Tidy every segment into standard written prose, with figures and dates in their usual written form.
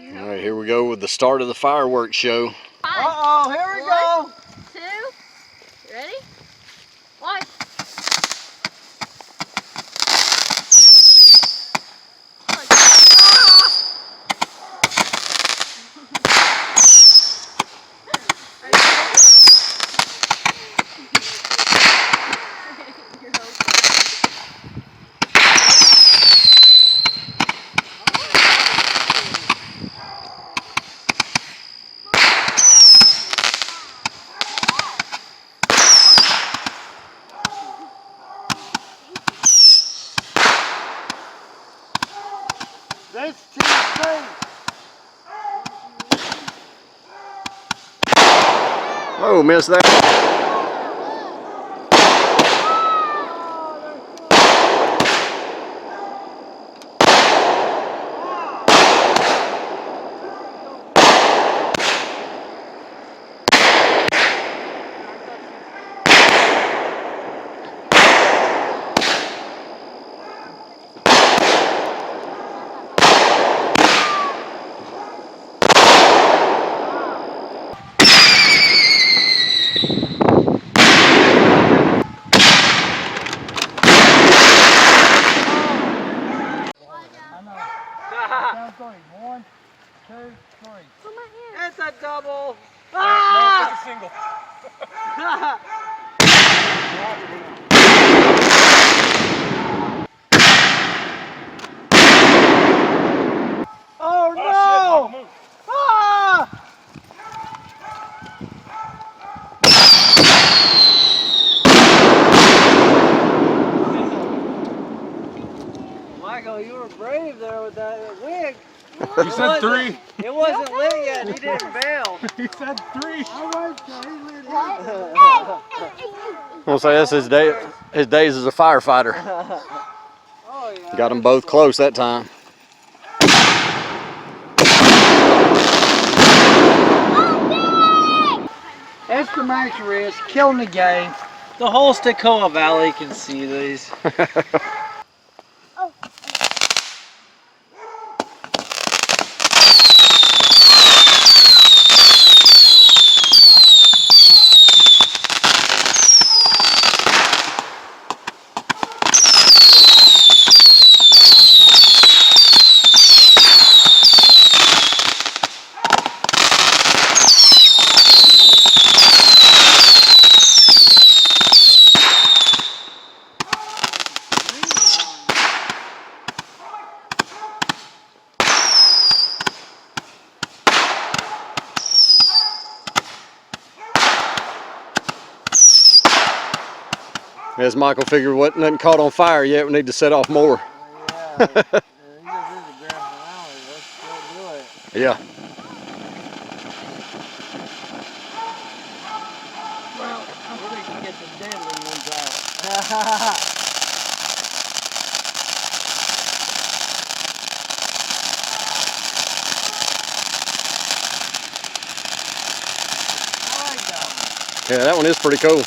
All right, here we go with the start of the fireworks show. Uh-oh, here we go. 1, 2, ready? 1. This Tennessee. Oh, missed that. One, two, three. It's a double. No, it's a single. Oh no! Shit, Ah! Michael, you were brave there with that wig. You said 3. It wasn't lit yet. He didn't bail. He said 3. All right, so he lit it. I'll say that's his day. His days as a firefighter. Oh, yeah. Got them both close that time. Esther Max killing the game. The whole Toccoa Valley can see these. As Michael figured, nothing caught on fire yet. We need to set off more. Yeah, this is the grand finale. Let's go do it. Yeah. Well, I think we can get the deadly ones out. I like that one. Yeah, that one is pretty cool.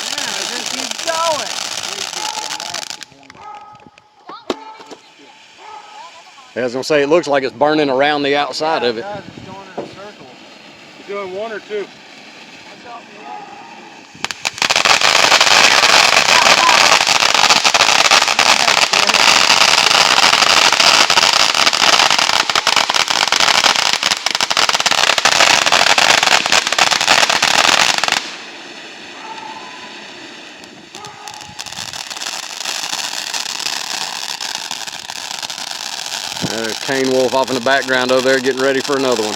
Yeah, just keep going. I was gonna say it looks like it's burning around the outside of it. It's going in a circle. You doing 1 or 2? Cane Wolf off in the background over there getting ready for another one.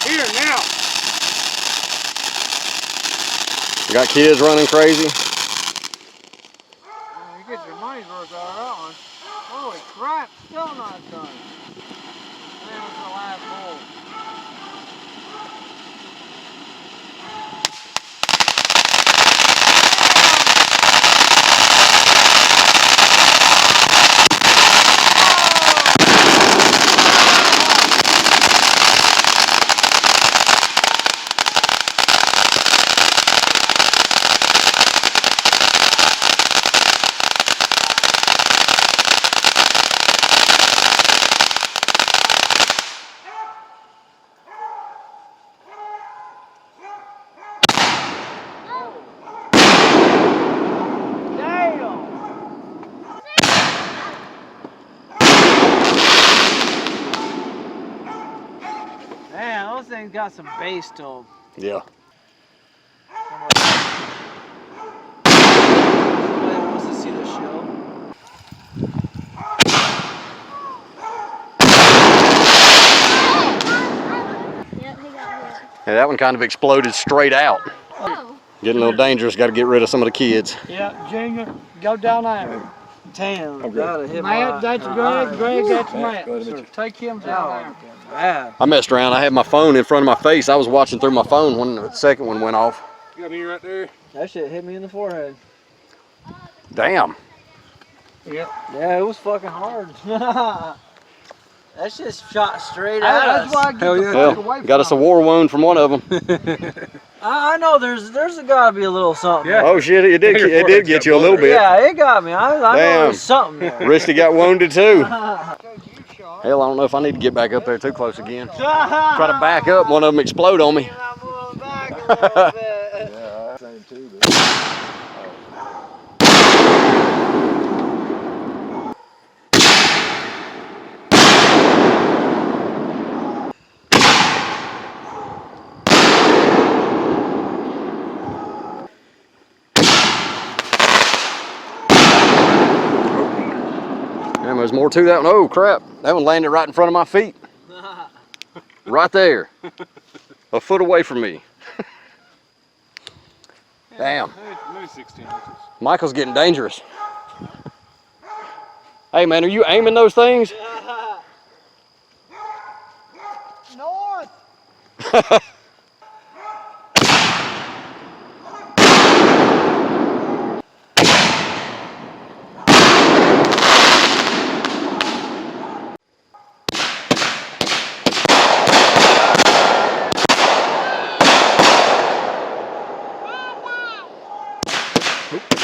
Here, now. We got kids running crazy. You get your money's worth out of that one. Holy crap, still not done. That was the last hole. thing's got some bass to them. Yeah. Somebody wants to see the show. Yep, he got hit. Yeah, that one kind of exploded straight out. Oh. Getting a little dangerous. Got to get rid of some of the kids. Yeah, Junior, go down there. Damn, I'm that'd hit Matt, that's Greg. Greg, that's Matt. Go ahead, So Mitch. take him down there. Yeah. I messed around. I had my phone in front of my face. I was watching through my phone when the second one went off. You got me right there. That shit hit me in the forehead. Damn. Yeah, it was fucking hard. That shit shot straight at That's us. why I get Hell the yeah. fuck away Well, from got us a him. war wound from one of them. I know there's gotta be a little something. Yeah. Oh shit! It did. Your It did forehead's get got you a little blood. bit. Yeah, it got me. I know Damn. there's something there. Risty got wounded too. Because you shot. Hell, I don't know if I need to get back up there too close again. Try to back up, one of them explode on me. I'm moving back a little bit. Yeah, same too. Damn, there's more to that one. Oh crap! That one landed right in front of my feet. Right there. A foot away from me. Damn. Maybe 16 inches. Michael's getting dangerous. Hey man, are you aiming those things? North.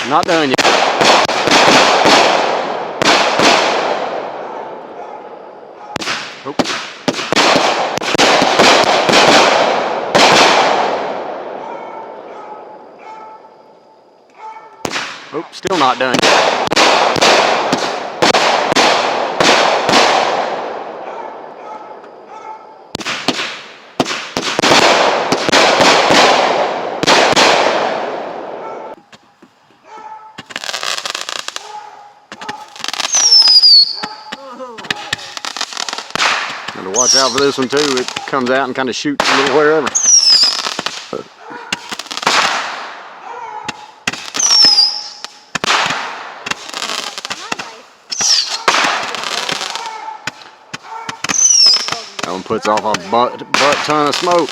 Not done yet. Oh, still not done yet. Gotta watch out for this one too. It comes out and kind of shoots a little wherever. That one puts off a butt ton of smoke.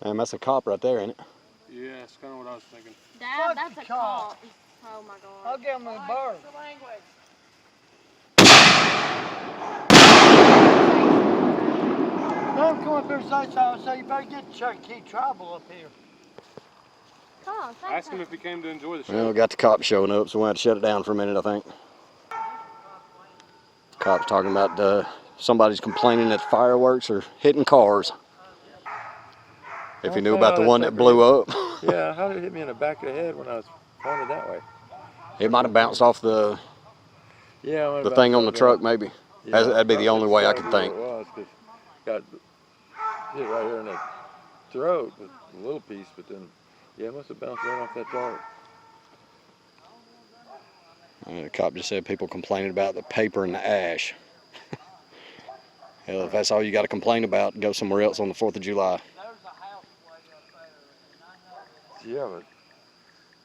Man, that's a cop right there, ain't it? Yeah, that's kind of what I was thinking. Dad, Fuck that's the a cop. cop. Oh my I'll god. give him a bird. Let him come up here and say something. I say you better get Cherokee Tribal up here. Come on, say Ask him something. if he came to enjoy the show. Well, we got the cops showing up, so we'll have to shut it down for a minute, I think. Cops talking about somebody's complaining that fireworks are hitting cars. If you knew about the one that blew up, Yeah, how did it hit me in the back of the head when I was pointed that way? it might have bounced off the Yeah, when it thing bounced on the off, truck, maybe. yeah. That'd be the only way I could Probably think. what it was, 'cause got hit right here in the throat with a little piece, but then, yeah, it must have bounced right off that dart. The cop just said people complaining about the paper and the ash. Hell, if that's all you got to complain about, go somewhere else on the 4th of July. Yeah, but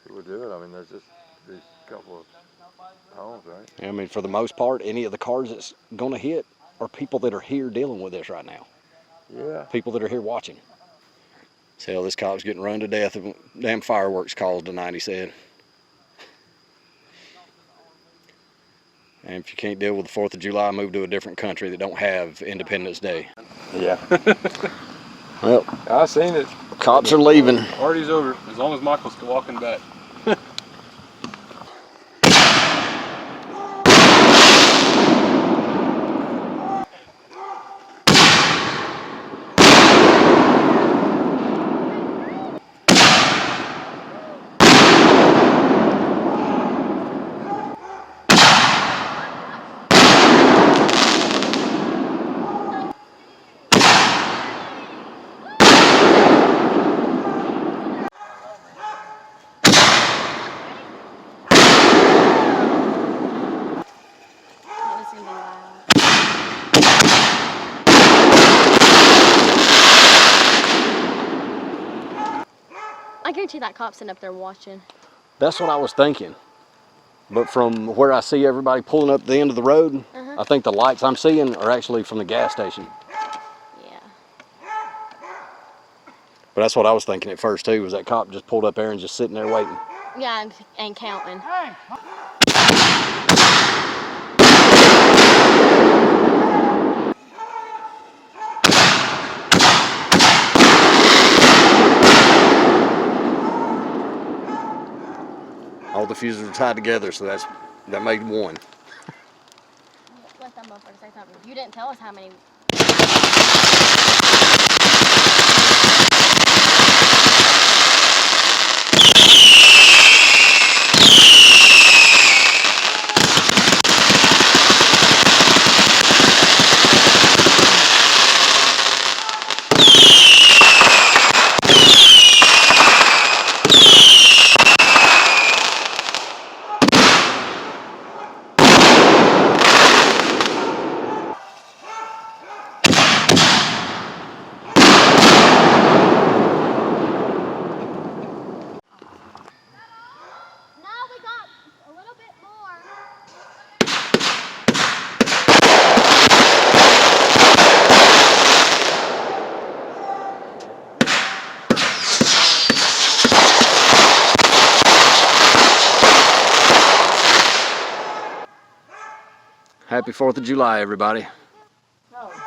who would do it? I mean, there's just these couple of homes, right? I mean, for the most part, any of the cars that's going to hit are people that are here dealing with this right now. Yeah. People that are here watching. So, hell, this cop's getting run to death of damn fireworks calls tonight, he said. And if you can't deal with the 4th of July, move to a different country that don't have Independence Day. Yeah. Well, I seen it. cops are leaving. Party's over, as long as Michael's walking back. It was gonna be loud. I guarantee that cop's sitting up there watching. That's what I was thinking. But from where I see everybody pulling up the end of the road, I think the lights I'm seeing are actually from the gas station. Yeah. But that's what I was thinking at first too, was that cop just pulled up there and just sitting there waiting. Yeah, and counting. Hey, All the fuses are tied together, so that made one. Let that motherfucker say something. You didn't tell us how many. No, we got a little bit more. Happy 4th of July, everybody.